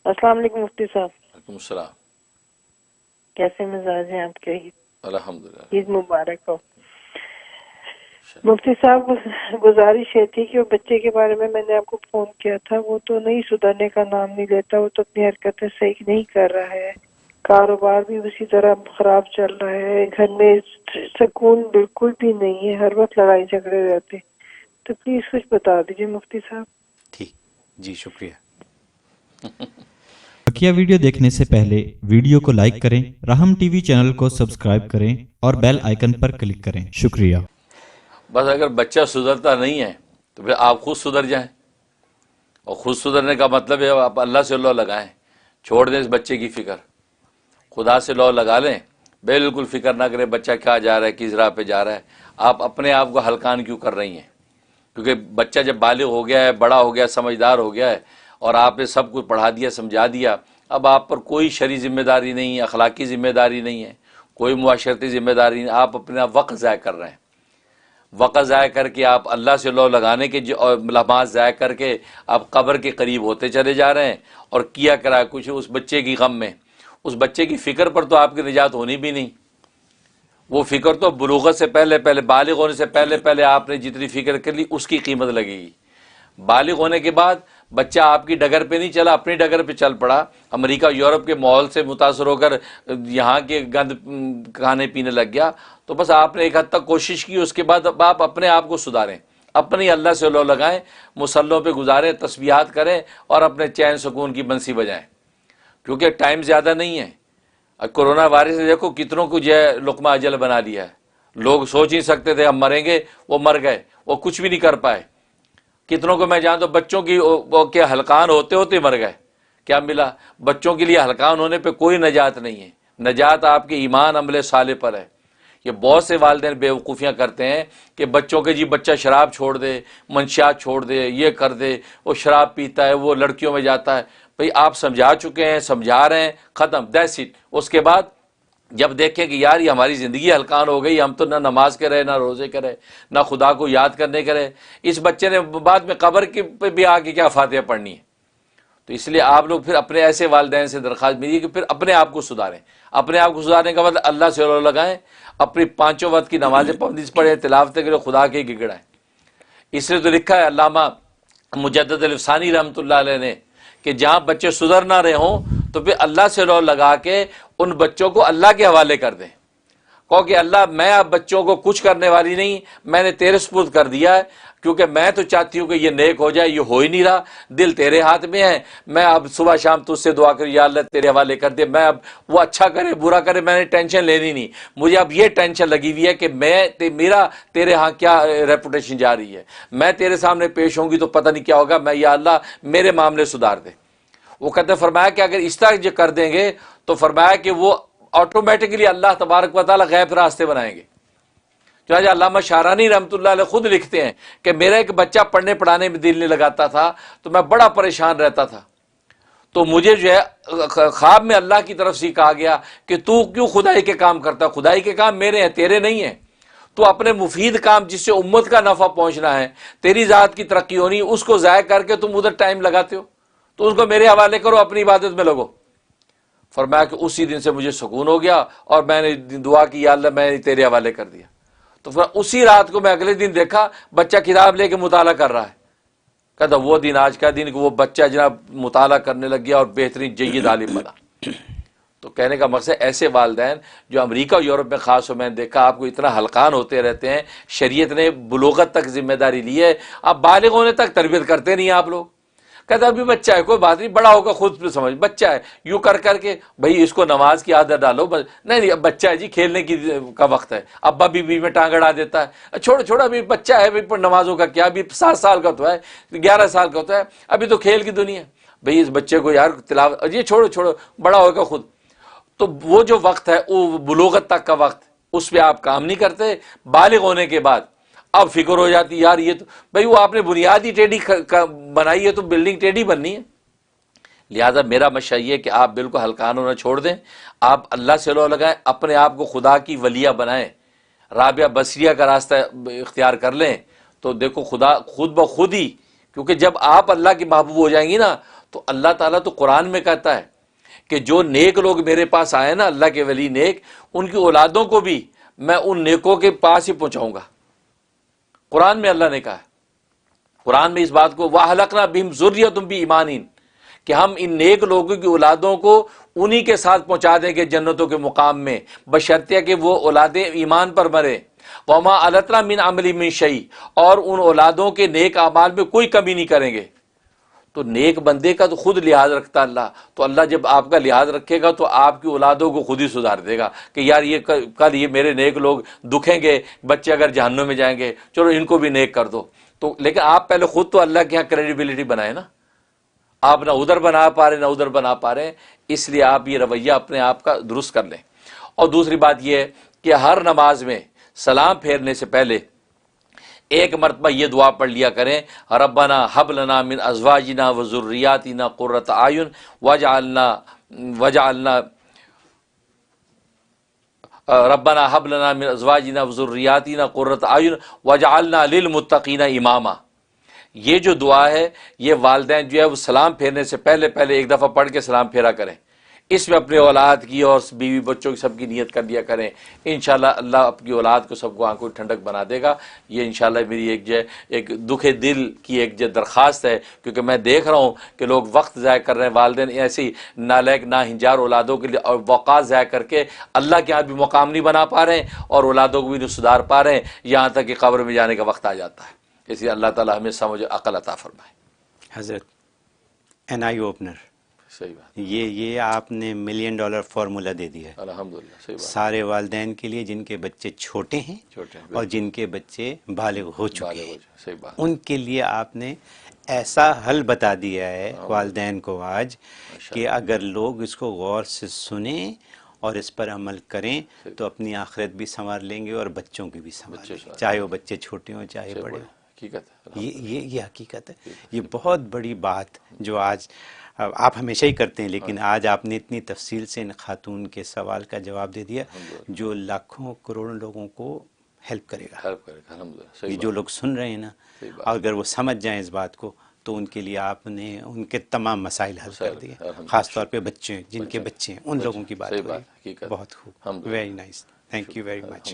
السلام علیکم مفتی صاحب، وعلیکم السلام۔ کیسے مزاج ہیں آپ کے؟ الحمدللہ۔ عید مبارک ہو مفتی صاحب۔ گزارش یہ تھی کہ وہ بچے کے بارے میں نے آپ کو فون کیا تھا، وہ تو نہیں سدھرنے کا نام نہیں لیتا، وہ تو اپنی حرکتیں صحیح نہیں کر رہا ہے، کاروبار بھی اسی طرح خراب چل رہا ہے، گھر میں سکون بالکل بھی نہیں ہے، ہر وقت لڑائی جھگڑے رہتے، تو پلیز کچھ بتا دیجیے مفتی صاحب۔ ٹھیک جی، شکریہ۔ بقیہ ویڈیو دیکھنے سے پہلے ویڈیو کو لائک کریں، راہم ٹی وی چینل کو سبسکرائب کریں اور بیل آئیکن پر کلک کریں۔ شکریہ۔ بس اگر بچہ سدھرتا نہیں ہے تو پھر آپ خود سدھر جائیں، اور خود سدھرنے کا مطلب ہے آپ اللہ سے لو لگائیں، چھوڑ دیں اس بچے کی فکر، خدا سے لو لگا لیں، بالکل فکر نہ کریں بچہ کیا جا رہا ہے، کس راہ پہ جا رہا ہے۔ آپ اپنے آپ کو ہلکان کیوں کر رہی ہیں؟ کیونکہ بچہ جب بالغ ہو گیا ہے، بڑا ہو گیا، سمجھدار ہو گیا ہے، اور آپ نے سب کچھ پڑھا دیا، سمجھا دیا، اب آپ پر کوئی شرعی ذمہ داری نہیں ہے، اخلاقی ذمہ داری نہیں ہے، کوئی معاشرتی ذمہ داری نہیں، آپ اپنا وقت ضائع کر رہے ہیں۔ وقت ضائع کر کے آپ اللہ سے لو لگانے کے لمحات ضائع کر کے آپ قبر کے قریب ہوتے چلے جا رہے ہیں، اور کیا کرا کچھ اس بچے کی غم میں، اس بچے کی فکر پر تو آپ کی نجات ہونی بھی نہیں۔ وہ فکر تو بلوغت سے پہلے بالغ ہونے سے پہلے آپ نے جتنی فکر کر لی اس کی قیمت لگے گی۔ بالغ ہونے کے بعد بچہ آپ کی ڈگر پہ نہیں چلا، اپنی ڈگر پہ چل پڑا، امریکہ یورپ کے ماحول سے متاثر ہو کر یہاں کے گند کھانے پینے لگ گیا، تو بس آپ نے ایک حد تک کوشش کی، اس کے بعد اب آپ اپنے آپ کو سدھاریں، اپنی اللہ سے لو لگائیں، مصلوں پہ گزاریں، تسبیحات کریں، اور اپنے چین سکون کی بنسی بجائیں، کیونکہ ٹائم زیادہ نہیں ہے۔ کورونا وائرس نے دیکھو کتنوں کو جو ہے لقمہ اجل بنا لیا ہے۔ لوگ سوچ نہیں سکتے تھے ہم مریں گے، وہ مر گئے، وہ کچھ بھی نہیں کر پائے۔ کتنوں کو میں جانتا ہوں بچوں کی کے ہلکان ہوتے ہوتے مر گئے، کیا ملا؟ بچوں کے لیے ہلکان ہونے پہ کوئی نجات نہیں ہے، نجات آپ کے ایمان عمل صالح پر ہے۔ یہ بہت سے والدین بیوقوفیاں کرتے ہیں کہ بچوں کے جی بچہ شراب چھوڑ دے، منشیات چھوڑ دے، یہ کر دے، وہ شراب پیتا ہے، وہ لڑکیوں میں جاتا ہے۔ بھئی آپ سمجھا چکے ہیں، سمجھا رہے ہیں، ختم، دیٹس اٹ۔ اس کے بعد جب دیکھیں کہ یار یہ ہماری زندگی ہلکان ہو گئی، ہم تو نہ نماز کے رہے، نہ روزے کے رہے، نہ خدا کو یاد کرنے کے رہے، اس بچے نے بعد میں قبر کی پہ بھی آ کے کیا فاتحہ پڑھنی ہے؟ تو اس لیے آپ لوگ پھر اپنے ایسے والدین سے درخواست میری کہ پھر اپنے آپ کو سدھاریں۔ اپنے آپ کو سدھارنے کا مطلب اللہ سے لو لگائیں، اپنی پانچوں وقت کی نمازیں پابندی سے پڑھیں، تلاوتیں کریں، خدا کے گڑگڑائیں۔ اس لیے تو لکھا ہے علامہ مجدد الفسانی رحمۃ اللہ علیہ نے کہ جہاں بچے سدھر نہ رہے ہوں تو پھر اللہ سے لو لگا کے ان بچوں کو اللہ کے حوالے کر دیں، کہو کہ اللہ میں اب بچوں کو کچھ کرنے والی نہیں، میں نے تیرے سپرد کر دیا ہے، کیونکہ میں تو چاہتی ہوں کہ یہ نیک ہو جائے، یہ ہو ہی نہیں رہا، دل تیرے ہاتھ میں ہے، میں اب صبح شام تجھ سے دعا کر یا اللہ تیرے حوالے کر دے، میں اب وہ اچھا کرے برا کرے میں نے ٹینشن لینی نہیں، مجھے اب یہ ٹینشن لگی ہوئی ہے کہ میرا تیرے ہاں کیا ریپوٹیشن جا رہی ہے، میں تیرے سامنے پیش ہوں گی تو پتہ نہیں کیا ہوگا، میں یا اللہ میرے معاملے سدھار دے۔ وہ کہتے ہیں فرمایا کہ اگر اس طرح جو کر دیں گے تو فرمایا کہ وہ آٹومیٹکلی اللہ تبارک و تعالیٰ غیب راستے بنائیں گے۔ چنانچہ علامہ شارانی رحمۃ اللہ علیہ خود لکھتے ہیں کہ میرا ایک بچہ پڑھنے پڑھانے میں دل نہیں لگاتا تھا تو میں بڑا پریشان رہتا تھا، تو مجھے جو ہے خواب میں اللہ کی طرف سے کہا گیا کہ تو کیوں خدائی کے کام کرتا؟ خدائی کے کام میرے ہیں، تیرے نہیں ہیں، تو اپنے مفید کام جس سے امت کا نفع پہنچنا ہے، تیری ذات کی ترقی ہونی، اس کو ضائع کر کے تم ادھر ٹائم لگاتے ہو، تو اس کو میرے حوالے کرو، اپنی عبادت میں لگو۔ فرمایا کہ اسی دن سے مجھے سکون ہو گیا اور میں نے دعا کی یا اللہ میں نے تیرے حوالے کر دیا۔ تو پھر اسی رات کو میں اگلے دن دیکھا بچہ کتاب لے کے مطالعہ کر رہا ہے، کہتا وہ دن آج کا دن کہ وہ بچہ جناب مطالعہ کرنے لگ گیا اور بہترین جید عالم بنا۔ تو کہنے کا مقصد ایسے والدین جو امریکہ اور یورپ میں خاص ہو، میں نے دیکھا آپ کو اتنا ہلکان ہوتے رہتے ہیں، شریعت نے بلوغت تک ذمہ داری لی ہے، آپ بالغ ہونے تک تربیت کرتے نہیں آپ لوگ۔ کہتا ابھی بچہ ہے، کوئی بات نہیں، بڑا ہوگا خود پہ سمجھ، بچہ ہے، یوں کر کر کے بھئی اس کو نماز کی عادت ڈالو، نہیں اب بچہ ہے جی، کھیلنے کی کا وقت ہے، ابا بھی میں ٹانگ اڑا دیتا ہے، چھوڑو ابھی بچہ ہے، ابھی نمازوں کا کیا، ابھی 7 سال کا تو ہے، 11 سال کا ہوتا ہے، ابھی تو کھیل کی دنیا۔ بھئی اس بچے کو یار تلاوت، یہ چھوڑو بڑا ہوگا خود۔ تو وہ جو وقت ہے وہ بلوغت تک کا وقت، اس پہ آپ کام نہیں کرتے، بالغ ہونے کے بعد اب فکر ہو جاتی یار یہ تو بھئی وہ آپ نے بنیادی ٹیڑھی بنائی ہے تو بلڈنگ ٹیڑھی بننی ہے۔ لہذا میرا مشورہ یہ کہ آپ بالکل ہلکان ہونا چھوڑ دیں، آپ اللہ سے لو لگائیں، اپنے آپ کو خدا کی ولیہ بنائیں، رابعہ بصریہ کا راستہ اختیار کر لیں، تو دیکھو خدا خود بخود ہی، کیونکہ جب آپ اللہ کی محبوب ہو جائیں گی نا تو اللہ تعالیٰ تو قرآن میں کہتا ہے کہ جو نیک لوگ میرے پاس آئے نا، اللہ کے ولی نیک، ان کی اولادوں کو بھی میں ان نیکوں کے پاس ہی پہنچاؤں گا. قرآن میں اللہ نے کہا ہے، قرآن میں اس بات کو وَأَهْلَقْنَا بِهِمْ ذُرِّيَّةً بِإِيمَانٍ کہ ہم ان نیک لوگوں کی اولادوں کو انہی کے ساتھ پہنچا دیں گے جنتوں کے مقام میں، بشرطیہ کہ وہ اولادیں ایمان پر مرے. وَمَا أَلَتْنَا مِنْ عَمْلِ مِنْ شَيْءٍ اور ان اولادوں کے نیک اعمال میں کوئی کمی نہیں کریں گے. تو نیک بندے کا تو خود لحاظ رکھتا اللہ، تو اللہ جب آپ کا لحاظ رکھے گا تو آپ کی اولادوں کو خود ہی سدھار دے گا کہ یار یہ کل یہ میرے نیک لوگ دکھیں گے، بچے اگر جہنم میں جائیں گے، چلو ان کو بھی نیک کر دو. تو لیکن آپ پہلے خود تو اللہ کے یہاں کریڈیبلٹی بنائے نا، آپ نہ ادھر بنا پا رہے نہ ادھر بنا پا رہے، اس لیے آپ یہ رویہ اپنے آپ کا درست کر لیں. اور دوسری بات یہ ہے کہ ہر نماز میں سلام پھیرنے سے پہلے ایک مرتبہ یہ دعا پڑھ لیا کریں، ربنا ھب لنا من ازواجنا وذریاتنا قرۃ اعین وجعلنا ربنا ھب لنا من ازواجنا وذریاتنا قرۃ اعین وجعلنا للمتقین اماما. یہ جو دعا ہے یہ والدین جو ہے وہ سلام پھیرنے سے پہلے ایک دفعہ پڑھ کے سلام پھیرا کریں. اس میں اپنے اولاد کی اور بیوی بچوں کی سب کی نیت کر لیا کریں. انشاءاللہ اللہ اپنی اولاد کو سب کو آنکھوں ٹھنڈک بنا دے گا. یہ انشاءاللہ میری ایک دکھ دل کی ایک درخواست ہے، کیونکہ میں دیکھ رہا ہوں کہ لوگ وقت ضائع کر رہے ہیں، والدین ایسی نالائق ناہنجار اولادوں کے لیے اور اوقات ضائع کر کے اللہ کے ہاں بھی مقام نہیں بنا پا رہے ہیں اور اولادوں کو بھی نہیں سدھار پا رہے ہیں، یہاں تک کہ قبر میں جانے کا وقت آ جاتا ہے. اس لیے اللہ تعالیٰ ہمیں سمجھ عقل عطا فرمائے. حضرت این آئی اوپنر، صحیح بات، یہ آپ نے $1 ملین فارمولہ دے دیا ہے الحمدللہ. صحیح بات، سارے والدین کے لیے جن کے بچے چھوٹے ہیں چھوٹے ہیں، اور جن کے بچے بالغ ہو چکے بالغ ہو ہیں، جائے. صحیح بات، ان کے لیے آپ نے ایسا حل بتا دیا ہے والدین کو آج کہ اگر لوگ اس کو غور سے سنیں اور اس پر عمل کریں تو اپنی آخرت بھی سنوار لیں گے اور بچوں کی بھی سنوار لیں گے، چاہے وہ بچے چھوٹے ہوں چاہے بڑے ہوں. حقیقت ہے. یہ حقیقت ہے. یہ بہت بڑی بات جو آج آپ ہمیشہ ہی کرتے ہیں، لیکن آج آپ نے اتنی تفصیل سے ان خاتون کے سوال کا جواب دے دیا جو لاکھوں کروڑوں لوگوں کو ہیلپ کرے گا. الحمدللہ. یہ جو لوگ سن رہے ہیں نا، اگر وہ سمجھ جائیں اس بات کو تو ان کے لیے آپ نے ان کے تمام مسائل حل کر دیے، خاص طور پہ بچے جن کے بچے ہیں ان لوگوں کی بات ہوئی. بہت خوب، very nice, thank you very much.